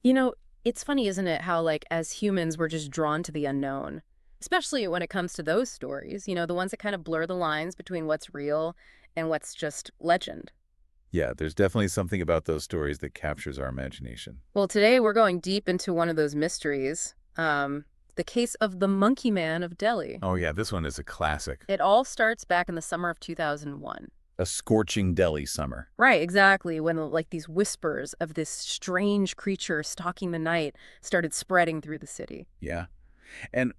You know, it's funny, isn't it, how, like, as humans, we're just drawn to the unknown, especially when it comes to those stories, the ones that kind of blur the lines between what's real and what's just legend. Yeah, there's definitely something about those stories that captures our imagination. Well, today we're going deep into one of those mysteries, the case of the Monkey Man of Delhi. Oh yeah, this one is a classic. It all starts back in the summer of 2001. A scorching Delhi summer. Right, exactly, when, like, these whispers of this strange creature stalking the night started spreading through the city. Yeah. And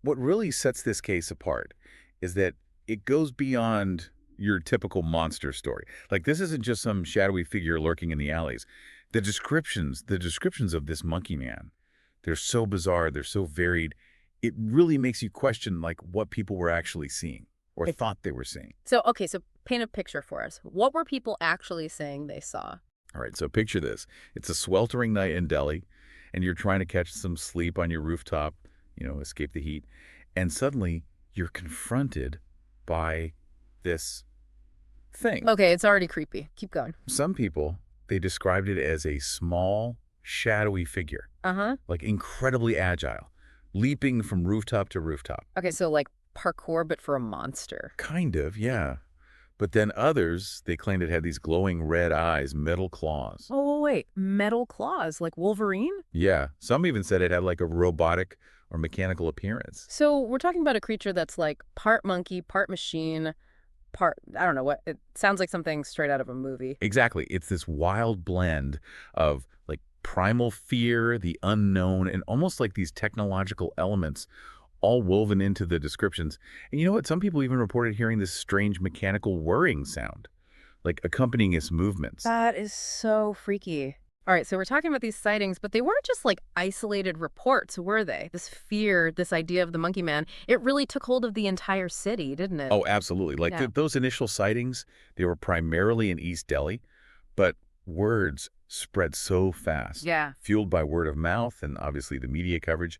what really sets this case apart is that it goes beyond your typical monster story. Like this isn't just some shadowy figure lurking in the alleys. The descriptions of this monkey man, they're so bizarre, they're so varied. It really makes you question like what people were actually seeing or thought they were seeing. So, okay, so paint a picture for us. What were people actually saying they saw? All right, so picture this. It's a sweltering night in Delhi, and you're trying to catch some sleep on your rooftop, escape the heat, and suddenly you're confronted by this thing. Okay, it's already creepy. Keep going. Some people, they described it as a small, shadowy figure, Uh-huh. like incredibly agile, leaping from rooftop to rooftop. Okay, so like parkour, but for a monster. Kind of, yeah. But then others, they claimed it had these glowing red eyes, metal claws. Oh, wait. Metal claws, like Wolverine? Yeah, some even said it had like a robotic or mechanical appearance. So we're talking about a creature that's like part monkey, part machine, I don't know what, it sounds like something straight out of a movie. Exactly. It's this wild blend of like primal fear, the unknown, and almost like these technological elements all woven into the descriptions. And you know what? Some people even reported hearing this strange mechanical whirring sound, like accompanying its movements. That is so freaky. All right, so we're talking about these sightings, but they weren't just like isolated reports, were they? This fear, this idea of the monkey man, it really took hold of the entire city, didn't it? Oh, absolutely. Like Yeah. those initial sightings, they were primarily in East Delhi, but words spread so fast, Yeah. fueled by word of mouth and obviously the media coverage.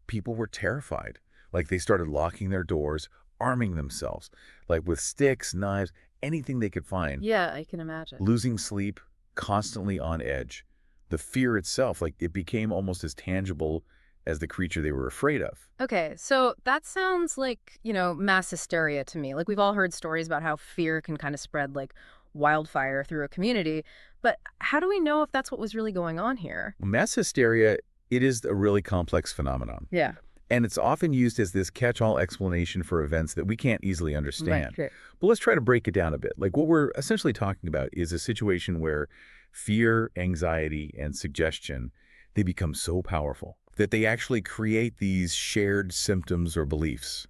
People were terrified. Like they started locking their doors, arming themselves, like with sticks, knives, anything they could find, Yeah, I can imagine. losing sleep, constantly on edge. The fear itself, like it became almost as tangible as the creature they were afraid of. Okay, so that sounds like, mass hysteria to me. Like we've all heard stories about how fear can kind of spread like wildfire through a community. But how do we know if that's what was really going on here? Mass hysteria, it is a really complex phenomenon. Yeah. And it's often used as this catch-all explanation for events that we can't easily Right. understand. Right. But let's try to break it down a bit. Like what we're essentially talking about is a situation where fear, anxiety, and suggestion, they become so powerful that they actually create these shared symptoms or beliefs,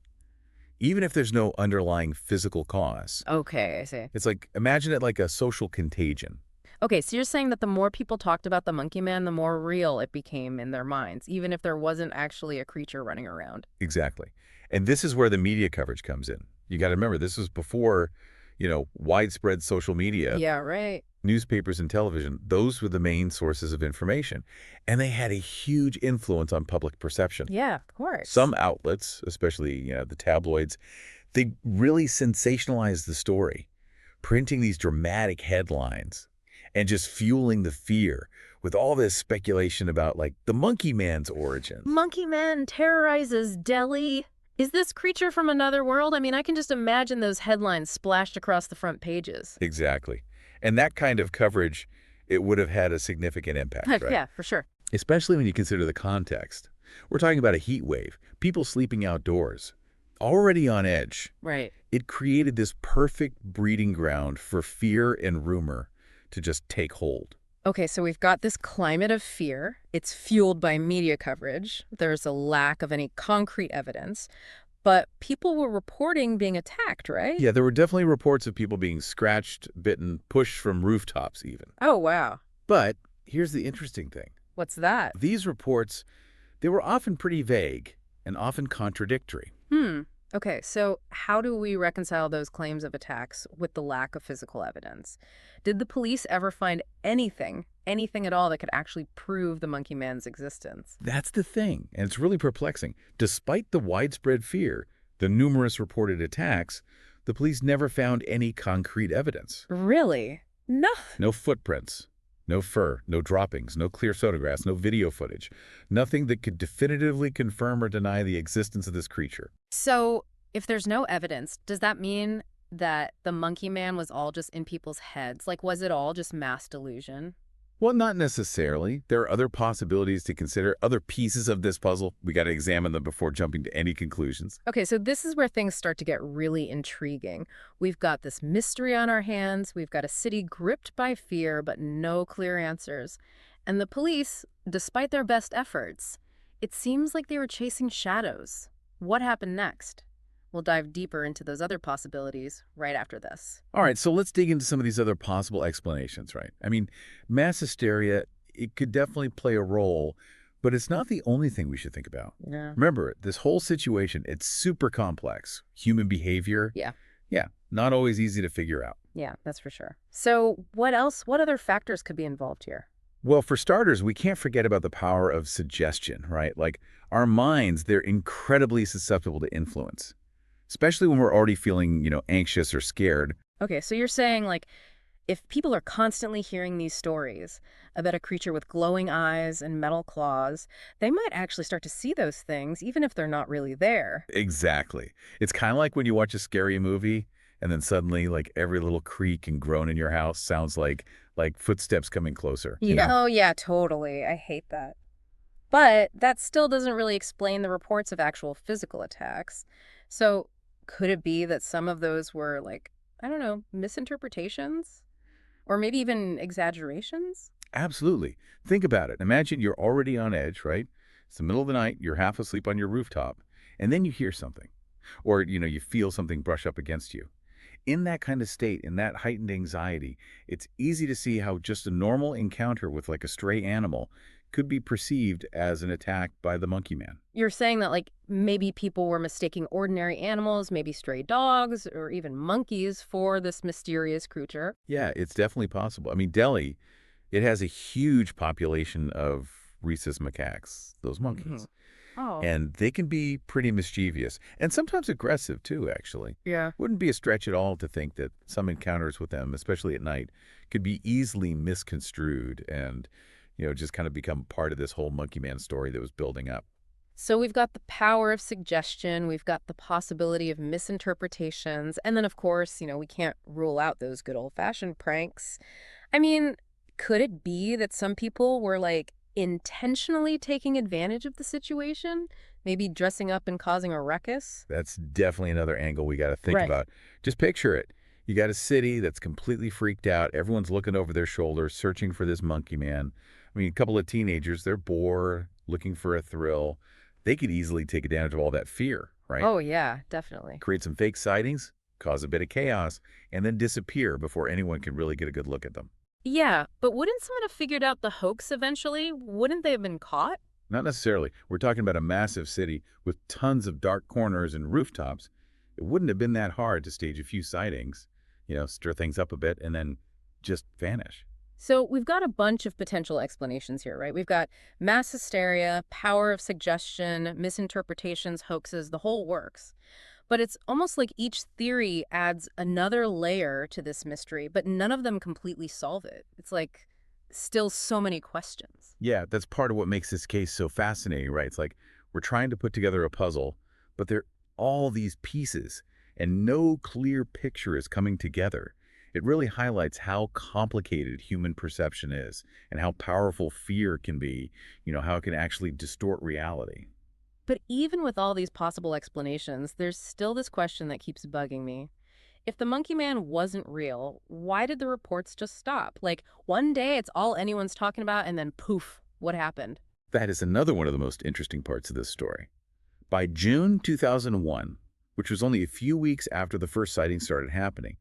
even if there's no underlying physical cause. Okay, I see. It's like, imagine it like a social contagion. Okay, so you're saying that the more people talked about the monkey man, the more real it became in their minds, even if there wasn't actually a creature running around. Exactly. And this is where the media coverage comes in. You got to remember, this was before, widespread social media. Yeah, right. Newspapers and television, those were the main sources of information. And they had a huge influence on public perception. Yeah, of course. Some outlets, especially the tabloids, they really sensationalized the story, printing these dramatic headlines and just fueling the fear with all this speculation about like the monkey man's origins. Monkey man terrorizes Delhi. Is this creature from another world? I mean, I can just imagine those headlines splashed across the front pages. Exactly. And that kind of coverage, it would have had a significant impact, right? Yeah, for sure. Especially when you consider the context. We're talking about a heat wave, people sleeping outdoors, already on edge. Right. It created this perfect breeding ground for fear and rumor to just take hold. Okay, so we've got this climate of fear. It's fueled by media coverage. There's a lack of any concrete evidence. But people were reporting being attacked, right? Yeah, there were definitely reports of people being scratched, bitten, pushed from rooftops even. Oh, wow. But here's the interesting thing. What's that? These reports, they were often pretty vague and often contradictory. Okay, so how do we reconcile those claims of attacks with the lack of physical evidence? Did the police ever find anything at all that could actually prove the monkey man's existence? That's the thing, and it's really perplexing. Despite the widespread fear, the numerous reported attacks, the police never found any concrete evidence. Really? No. No footprints, No fur, no droppings, no clear photographs, no video footage. Nothing that could definitively confirm or deny the existence of this creature. So, if there's no evidence, does that mean that the monkey man was all just in people's heads? Like, was it all just mass delusion? Well, not necessarily. There are other possibilities to consider, other pieces of this puzzle. We got to examine them before jumping to any conclusions. Okay, so this is where things start to get really intriguing. We've got this mystery on our hands. We've got a city gripped by fear, but no clear answers. And the police, despite their best efforts, it seems like they were chasing shadows. What happened next? We'll dive deeper into those other possibilities right after this. All right, so let's dig into some of these other possible explanations, right? I mean, mass hysteria, it could definitely play a role, but it's not the only thing we should think about. Yeah. Remember, this whole situation, it's super complex. Human behavior, Yeah. yeah, not always easy to figure out. Yeah, that's for sure. So what else? What other factors could be involved here? Well, for starters, we can't forget about the power of suggestion, right? Like, our minds, they're incredibly susceptible to influence, especially when we're already feeling, anxious or scared. Okay, so you're saying, like, if people are constantly hearing these stories about a creature with glowing eyes and metal claws, they might actually start to see those things, even if they're not really there. Exactly. It's kind of like when you watch a scary movie and then suddenly like every little creak and groan in your house sounds like footsteps coming closer, you Yeah. know? Oh, yeah, totally. I hate that. But that still doesn't really explain the reports of actual physical attacks. So could it be that some of those were, like, I don't know, misinterpretations? Or maybe even exaggerations? Absolutely. Think about it. Imagine you're already on edge, right? It's the middle of the night, you're half asleep on your rooftop, and then you hear something. Or, you feel something brush up against you. In that kind of state, in that heightened anxiety, it's easy to see how just a normal encounter with like a stray animal could be perceived as an attack by the monkey man. You're saying that, like, maybe people were mistaking ordinary animals, maybe stray dogs or even monkeys, for this mysterious creature. Yeah, it's definitely possible. I mean, Delhi, it has a huge population of rhesus macaques, those Hmm. monkeys. Oh, And they can be pretty mischievous and sometimes aggressive too, actually. yeah. Wouldn't be a stretch at all to think that some encounters with them, especially at night, could be easily misconstrued and, just kind of become part of this whole monkey man story that was building up. So we've got the power of suggestion, we've got the possibility of misinterpretations, and then, of course, we can't rule out those good old-fashioned pranks. I mean, could it be that some people were, like, intentionally taking advantage of the situation? Maybe dressing up and causing a ruckus? That's definitely another angle we got to think Right. about. Just picture it. You got a city that's completely freaked out. Everyone's looking over their shoulders, searching for this monkey man. I mean, a couple of teenagers, they're bored, looking for a thrill. They could easily take advantage of all that fear, right? Oh, yeah, definitely. Create some fake sightings, cause a bit of chaos, and then disappear before anyone can really get a good look at them. Yeah, but wouldn't someone have figured out the hoax eventually? Wouldn't they have been caught? Not necessarily. We're talking about a massive city with tons of dark corners and rooftops. It wouldn't have been that hard to stage a few sightings, stir things up a bit, and then just vanish. So we've got a bunch of potential explanations here, right? We've got mass hysteria, power of suggestion, misinterpretations, hoaxes, the whole works. But it's almost like each theory adds another layer to this mystery, but none of them completely solve it. It's like still so many questions. Yeah, that's part of what makes this case so fascinating, right? It's like we're trying to put together a puzzle, but there are all these pieces, and no clear picture is coming together. It really highlights how complicated human perception is and how powerful fear can be, how it can actually distort reality. But even with all these possible explanations, there's still this question that keeps bugging me. If the monkey man wasn't real, why did the reports just stop? Like, one day it's all anyone's talking about, and then poof, what happened? That is another one of the most interesting parts of this story. By June 2001, which was only a few weeks after the first sighting started happening,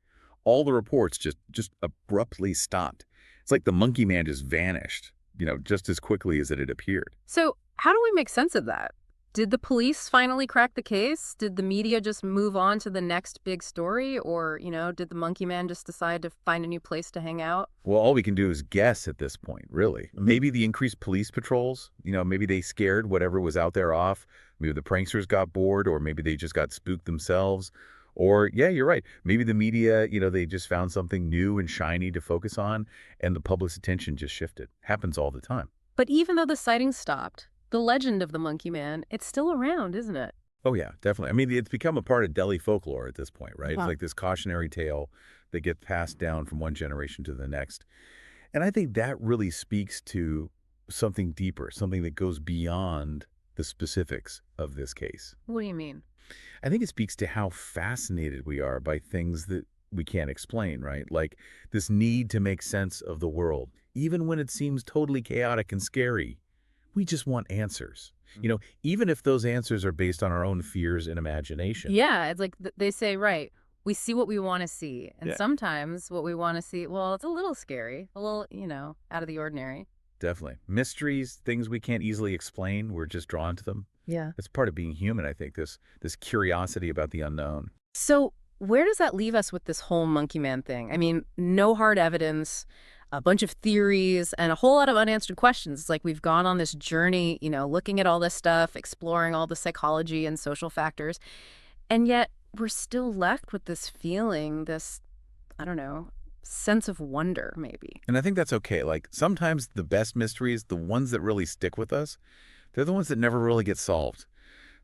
all the reports just abruptly stopped. It's like the monkey man just vanished, just as quickly as it had appeared. So, how do we make sense of that? Did the police finally crack the case? Did the media just move on to the next big story? Or, did the monkey man just decide to find a new place to hang out? Well, all we can do is guess at this point, really. Maybe the increased police patrols, maybe they scared whatever was out there off. Maybe the pranksters got bored, or maybe they just got spooked themselves. Or, yeah, you're right. Maybe the media, they just found something new and shiny to focus on, and the public's attention just shifted. Happens all the time. But even though the sightings stopped, the legend of the monkey man, it's still around, isn't it? Oh, yeah, definitely. I mean, it's become a part of Delhi folklore at this point, right? It's Huh. like this cautionary tale that gets passed down from one generation to the next. And I think that really speaks to something deeper, something that goes beyond the specifics of this case. What do you mean? I think it speaks to how fascinated we are by things that we can't explain, right? Like this need to make sense of the world, even when it seems totally chaotic and scary. We just want answers. Even if those answers are based on our own fears and imagination. Yeah, it's like they say, right, we see what we want to see. And Yeah, sometimes what we want to see, well, it's a little scary, a little, out of the ordinary. definitely. Mysteries, things we can't easily explain, we're just drawn to them. Yeah. It's part of being human, I think, this curiosity about the unknown. So where does that leave us with this whole monkey man thing? I mean, no hard evidence, a bunch of theories, and a whole lot of unanswered questions. It's like we've gone on this journey, looking at all this stuff, exploring all the psychology and social factors, and yet we're still left with this feeling, this, I don't know, sense of wonder, maybe. And I think that's okay. Like sometimes the best mysteries, the ones that really stick with us, they're the ones that never really get solved.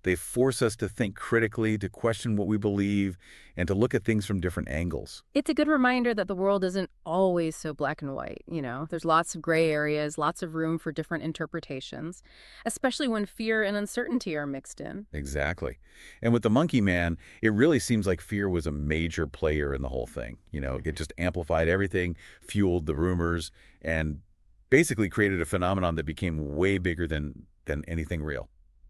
They force us to think critically, to question what we believe, and to look at things from different angles. It's a good reminder that the world isn't always so black and white, There's lots of gray areas, lots of room for different interpretations, especially when fear and uncertainty are mixed in. Exactly. And with the monkey man, it really seems like fear was a major player in the whole thing. It just amplified everything, fueled the rumors, and basically created a phenomenon that became way bigger than anything real.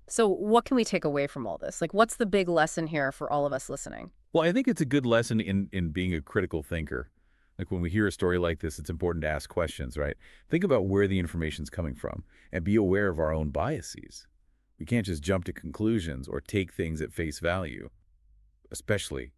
So what can we take away from all this? Like, what's the big lesson here for all of us listening? Well, I think it's a good lesson in being a critical thinker. Like when we hear a story like this, it's important to ask questions, right? Think about where the information's coming from and be aware of our own biases. We can't just jump to conclusions or take things at face value, especially,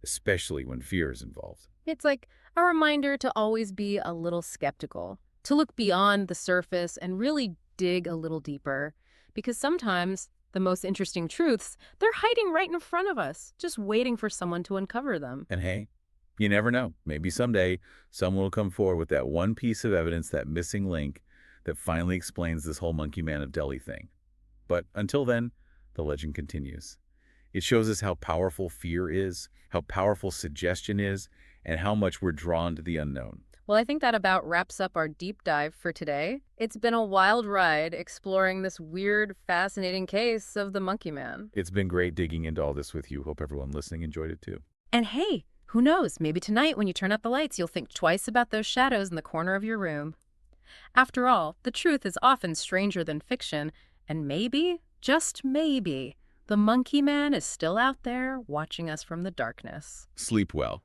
especially when fear is involved. It's like a reminder to always be a little skeptical, to look beyond the surface and really dig a little deeper. Because sometimes the most interesting truths, they're hiding right in front of us, just waiting for someone to uncover them. And hey, you never know. Maybe someday someone will come forward with that one piece of evidence, that missing link that finally explains this whole monkey man of Delhi thing. But until then, the legend continues. It shows us how powerful fear is, how powerful suggestion is, and how much we're drawn to the unknown. Well, I think that about wraps up our deep dive for today. It's been a wild ride exploring this weird, fascinating case of the monkey man. It's been great digging into all this with you. Hope everyone listening enjoyed it too. And hey, who knows? Maybe tonight when you turn out the lights, you'll think twice about those shadows in the corner of your room. After all, the truth is often stranger than fiction, and maybe, just maybe, the monkey man is still out there watching us from the darkness. Sleep well.